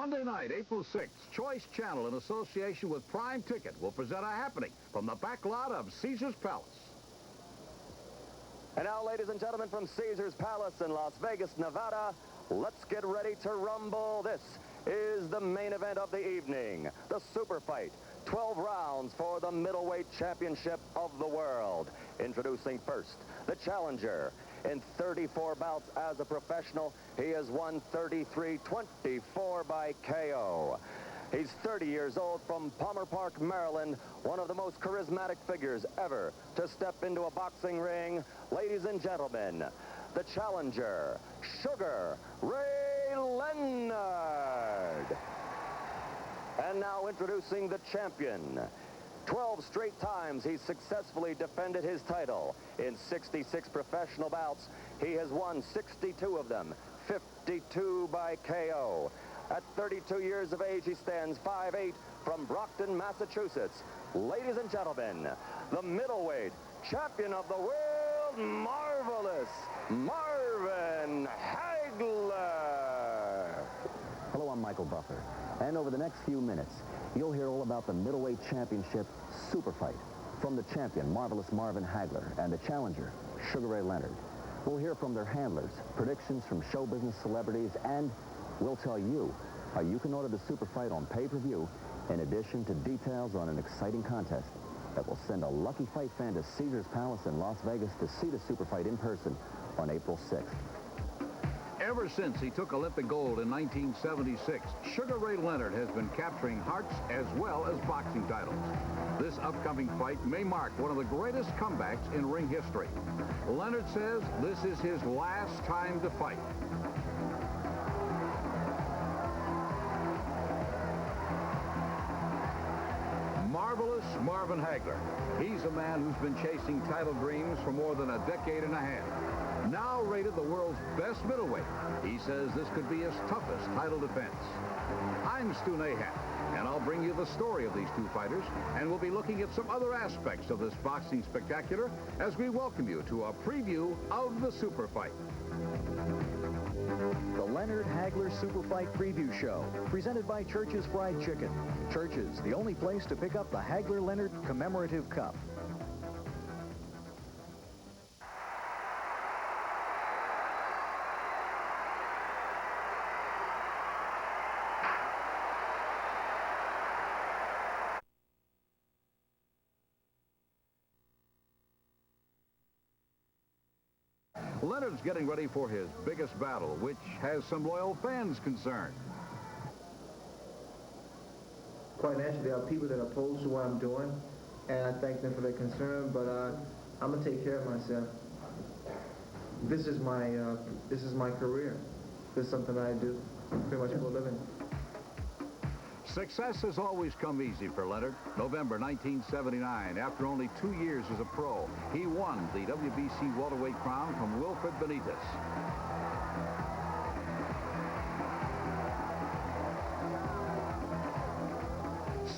Monday night, April 6th, Choice Channel, in association with Prime Ticket, will present a happening from the back lot of Caesars Palace. And now, ladies and gentlemen, from Caesars Palace in Las Vegas, Nevada, let's get ready to rumble. This is the main event of the evening, the Superfight. 12 rounds for the middleweight championship of the world. Introducing first, the challenger. In 34 bouts as a professional, he has won 33, 24 by KO. He's 30 years old, from Palmer Park, Maryland, one of the most charismatic figures ever to step into a boxing ring. Ladies and gentlemen, the challenger, Sugar Ray Leonard. And now introducing the champion. 12 straight times he's successfully defended his title. In 66 professional bouts, he has won 62 of them, 52 by KO. At 32 years of age, he stands 5'8", from Brockton, Massachusetts. Ladies and gentlemen, the middleweight champion of the world, marvelous Marvin Hagler. Hello, I'm Michael Buffer. And over the next few minutes, you'll hear all about the middleweight championship Superfight from the champion, marvelous Marvin Hagler, and the challenger, Sugar Ray Leonard. We'll hear from their handlers, predictions from show business celebrities, and we'll tell you how you can order the Superfight on pay-per-view, in addition to details on an exciting contest that will send a lucky fight fan to Caesars Palace in Las Vegas to see the Superfight in person on April 6th. Ever since he took Olympic gold in 1976, Sugar Ray Leonard has been capturing hearts as well as boxing titles. This upcoming fight may mark one of the greatest comebacks in ring history. Leonard says this is his last time to fight. Marvelous Marvin Hagler. He's a man who's been chasing title dreams for more than a decade and a half. Now rated the world's best middleweight, he says this could be his toughest title defense. I'm Stu Nahat, and I'll bring you the story of these two fighters, and we'll be looking at some other aspects of this boxing spectacular as we welcome you to a preview of the Superfight. The Leonard Hagler Superfight Preview Show, presented by Church's Fried Chicken. Church's, the only place to pick up the Hagler-Leonard Commemorative Cup. Leonard's getting ready for his biggest battle, which has some loyal fans concerned. Quite naturally, there are people that are opposed to what I'm doing, and I thank them for their concern, but I'm going to take care of myself. This is my career. This is something I do pretty much for a living. Success has always come easy for Leonard. November 1979, after only 2 years as a pro, he won the WBC welterweight crown from Wilfred Benitez.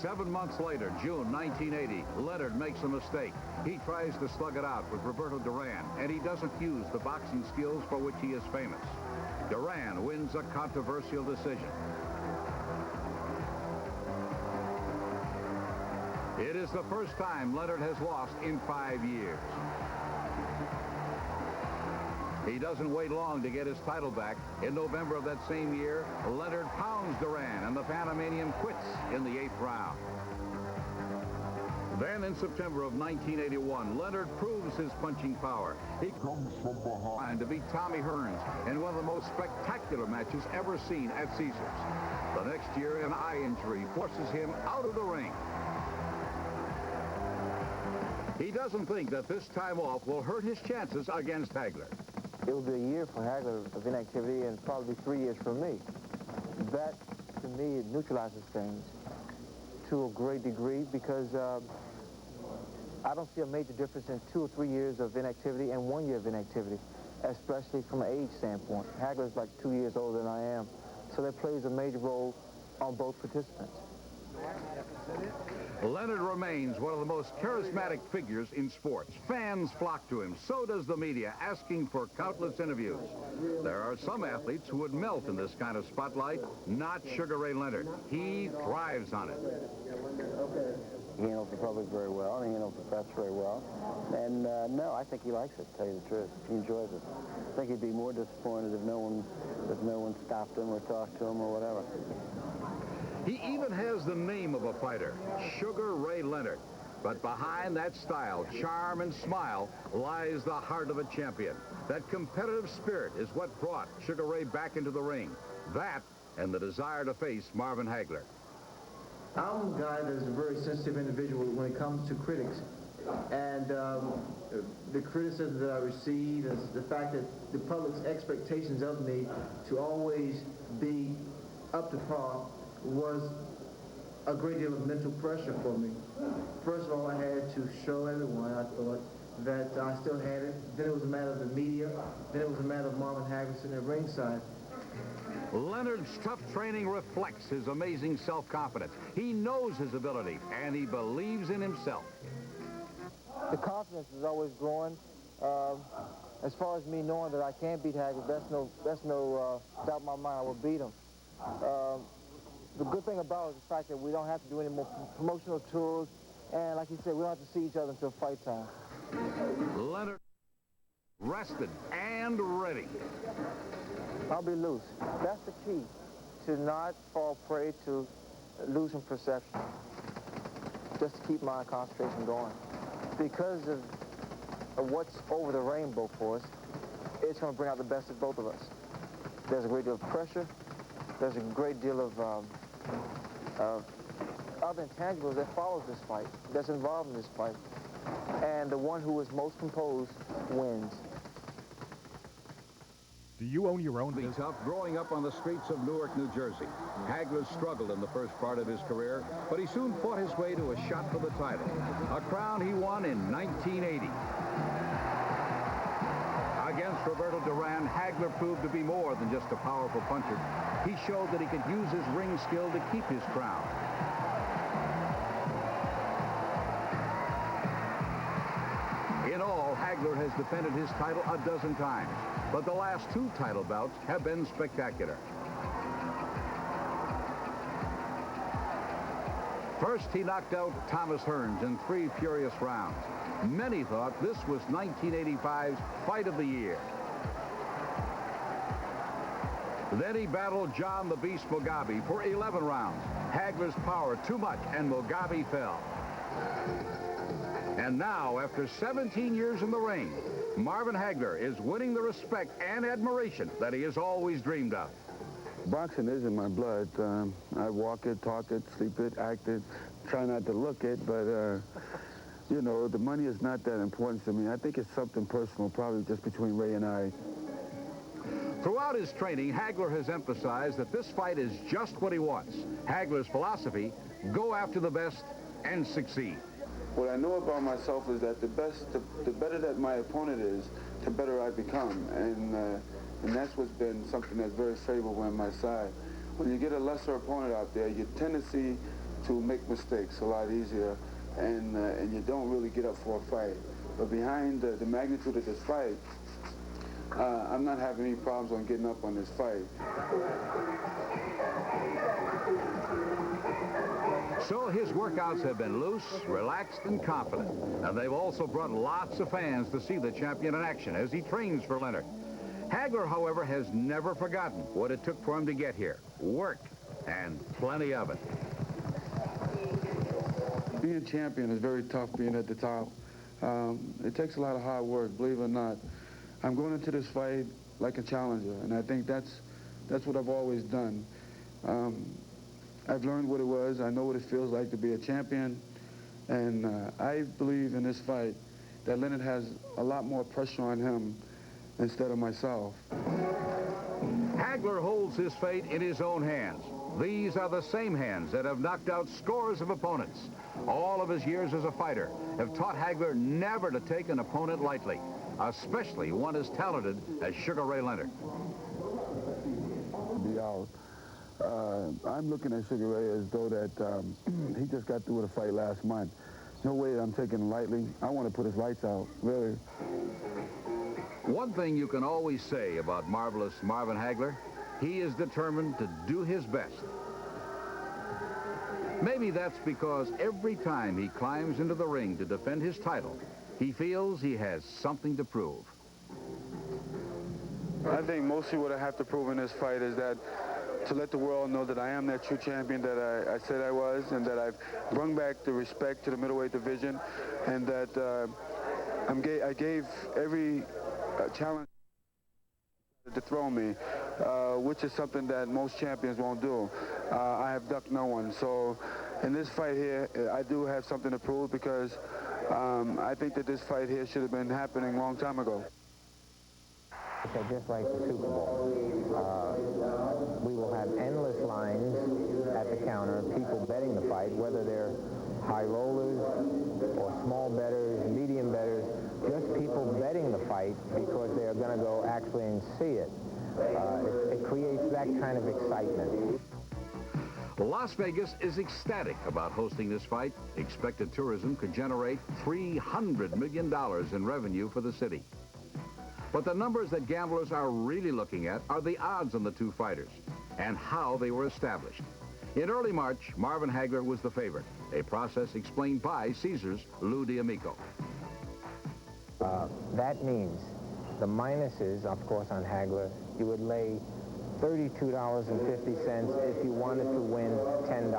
Seven months later, June 1980, Leonard makes a mistake. He tries to slug it out with Roberto Duran, and he doesn't use the boxing skills for which he is famous. Duran wins a controversial decision. It is the first time Leonard has lost in 5 years. He doesn't wait long to get his title back. In November of that same year, Leonard pounds Duran, and the Panamanian quits in the 8th round. Then in September of 1981, Leonard proves his punching power. He comes from behind to beat Tommy Hearns in one of the most spectacular matches ever seen at Caesars. The next year, an eye injury forces him out of the ring. He doesn't think that this time off will hurt his chances against Hagler. It will be a year for Hagler of inactivity and probably 3 years for me. That, to me, it neutralizes things to a great degree because I don't see a major difference in 2 or 3 years of inactivity and 1 year of inactivity, especially from an age standpoint. Hagler's like 2 years older than I am, so that plays a major role on both participants. Leonard remains one of the most charismatic figures in sports. Fans flock to him. So does the media, asking for countless interviews. There are some athletes who would melt in this kind of spotlight. Not Sugar Ray Leonard. He thrives on it. He handles the public very well, and he handles the press very well. And no, I think he likes it, to tell you the truth. He enjoys it. I think he'd be more disappointed if no one stopped him or talked to him or whatever. He even has the name of a fighter, Sugar Ray Leonard. But behind that style, charm, and smile lies the heart of a champion. That competitive spirit is what brought Sugar Ray back into the ring. That and the desire to face Marvin Hagler. I'm a guy that's a very sensitive individual when it comes to critics. And the criticism that I receive is the fact that the public's expectations of me to always be up to par was a great deal of mental pressure for me. First of all, I had to show everyone, I thought, that I still had it. Then it was a matter of the media. Then it was a matter of Marvin Hagler sitting at ringside. Leonard's tough training reflects his amazing self-confidence. He knows his ability, and he believes in himself. The confidence is always growing. As far as me knowing that I can beat Hagler, that's no doubt in my mind I will beat him. The good thing about it is the fact that we don't have to do any more promotional tours, and like you said, we don't have to see each other until fight time. Leonard rested and ready. I'll be loose. That's the key, to not fall prey to losing perception. Just to keep my concentration going. Because of what's over the rainbow for us, it's going to bring out the best of both of us. There's a great deal of pressure. There's a great deal of other intangibles that follows this fight, that's involved in this fight. And the one who is most composed wins. Do you own your own business? Tough growing up on the streets of Newark, New Jersey. Hagler struggled in the first part of his career, but he soon fought his way to a shot for the title, a crown he won in 1980. Against Roberto Duran, Hagler proved to be more than just a powerful puncher. He showed that he could use his ring skill to keep his crown. In all, Hagler has defended his title a dozen times, but the last two title bouts have been spectacular. First, he knocked out Thomas Hearns in 3 furious rounds. Many thought this was 1985's Fight of the Year. Then he battled John the Beast Mugabe for 11 rounds. Hagler's power too much, and Mugabe fell. And now, after 17 years in the ring, Marvin Hagler is winning the respect and admiration that he has always dreamed of. Boxing is in my blood. I walk it, talk it, sleep it, act it, try not to look it, but, you know, the money is not that important to me. I think it's something personal, probably just between Ray and I. Throughout his training, Hagler has emphasized that this fight is just what he wants. Hagler's philosophy, go after the best and succeed. What I know about myself is that the better that my opponent is, the better I become. And that's what's been something that's very favorable on my side. When you get a lesser opponent out there, your tendency to make mistakes a lot easier, and you don't really get up for a fight. But behind the magnitude of this fight, I'm not having any problems on getting up on this fight. So his workouts have been loose, relaxed, and confident. And they've also brought lots of fans to see the champion in action as he trains for Leonard. Hagler, however, has never forgotten what it took for him to get here. Work, and plenty of it. Being champion is very tough, being at the top. It takes a lot of hard work, believe it or not. I'm going into this fight like a challenger, and I think that's what I've always done. I've learned what it was. I know what it feels like to be a champion, and I believe in this fight that Leonard has a lot more pressure on him instead of myself. Hagler holds his fate in his own hands. These are the same hands that have knocked out scores of opponents. All of his years as a fighter have taught Hagler never to take an opponent lightly, especially one as talented as Sugar Ray Leonard. Be out. I'm looking at Sugar Ray as though that he just got through with a fight last month. No way I'm taking him lightly. I want to put his lights out, really. One thing you can always say about marvelous Marvin Hagler, he is determined to do his best. Maybe that's because every time he climbs into the ring to defend his title, he feels he has something to prove. I think mostly what I have to prove in this fight is that to let the world know that I am that true champion that I said I was, and that I've brought back the respect to the middleweight division, and that I gave every challenge to throw me, which is something that most champions won't do. I have ducked no one. So in this fight here, I do have something to prove, because I think that this fight here should have been happening a long time ago. Okay, just like the Super Bowl, we will have endless lines at the counter of people betting the fight, whether they're high rollers or small bettors, medium bettors, just people betting the fight because they're going to go actually and see it. It creates that kind of excitement. Las Vegas is ecstatic about hosting this fight. Expected tourism could generate $300 million in revenue for the city. But the numbers that gamblers are really looking at are the odds on the two fighters and how they were established. In early March, Marvin Hagler was the favorite, a process explained by Caesars' Lou D'Amico. That means the minuses, of course, on Hagler, you would lay $32.50 if you wanted to win $10,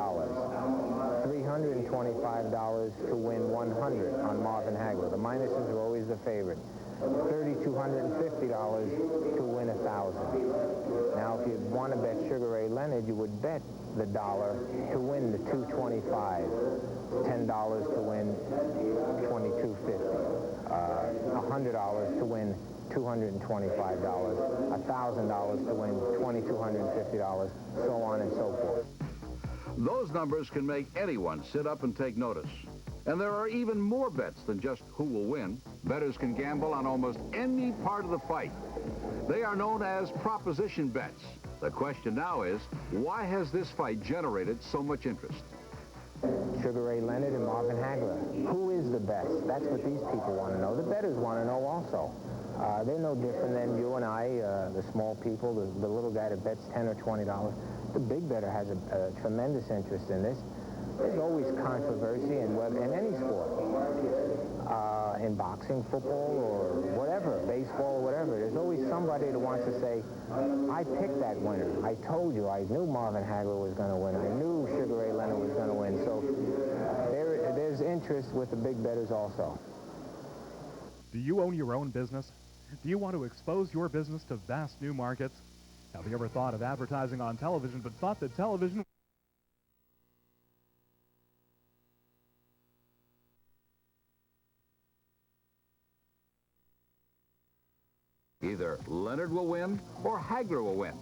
$325 to win $100 on Marvin Hagler. The minuses are always the favorite. $3,250 to win $1,000. Now, if you want to bet Sugar Ray Leonard, you would bet the dollar to win the $225, $10 to win $2,250, $100 to win $225, $1,000 to win $2,250, so on and so forth. Those numbers can make anyone sit up and take notice. And there are even more bets than just who will win. Bettors can gamble on almost any part of the fight. They are known as proposition bets. The question now is, why has this fight generated so much interest? Sugar Ray Leonard and Marvin Hagler. Who is the best? That's what these people want to know. The bettors want to know also. They're no different than you and I, the small people, the little guy that bets $10 or $20. The big bettor has a tremendous interest in this. There's always controversy in any sport, in boxing, football, or whatever, baseball, whatever. There's always somebody that wants to say, I picked that winner. I told you. I knew Marvin Hagler was going to win. I knew Sugar Ray Leonard was going to win. So there's interest with the big bettors also. Do you own your own business? Do you want to expose your business to vast new markets? Have you ever thought of advertising on television but thought that television Either Leonard will win or Hagler will win.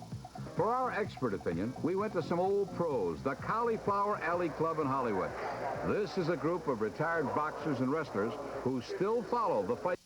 For our expert opinion, we went to some old pros, the Cauliflower Alley Club in Hollywood. This is a group of retired boxers and wrestlers who still follow the fight.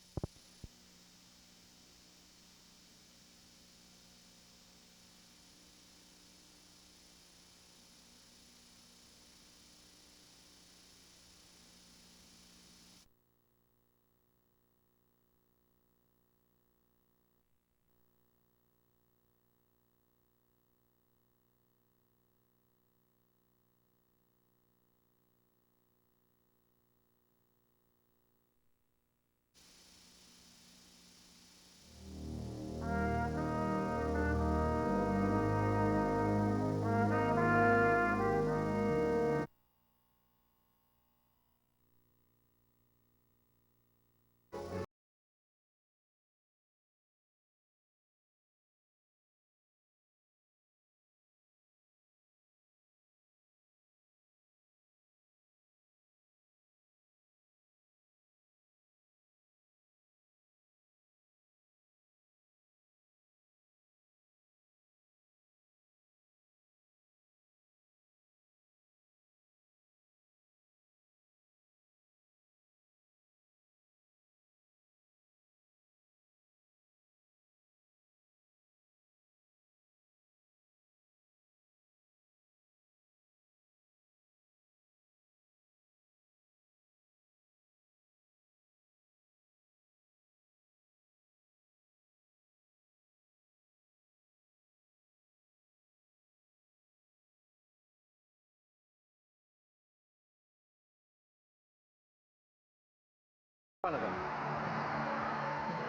front of him.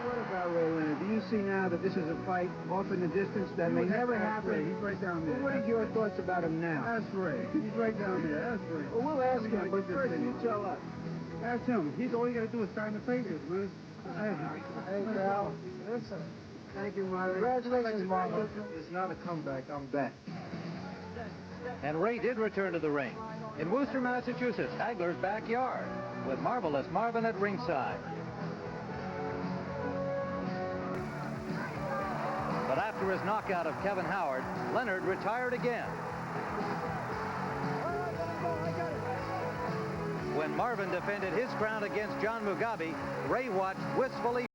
What about Ray Leonard? Do you see now that this is a fight off in the distance that may never happen? He's right down there. Well, what are your thoughts about him now? That's Ray. He's right down there. That's Ray. Well, we'll ask him, but first you tell us. Ask him. He's all you got to do is sign the papers, man. Hey, pal. Listen. Thank you, Marvin. Congratulations, Marvin. It's not a comeback. I'm back. And Ray did return to the ring in Worcester, Massachusetts, Hagler's backyard, with Marvelous Marvin at ringside. But after his knockout of Kevin Howard, Leonard retired again. When Marvin defended his crown against John Mugabe, Ray watched wistfully.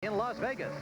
In Las Vegas.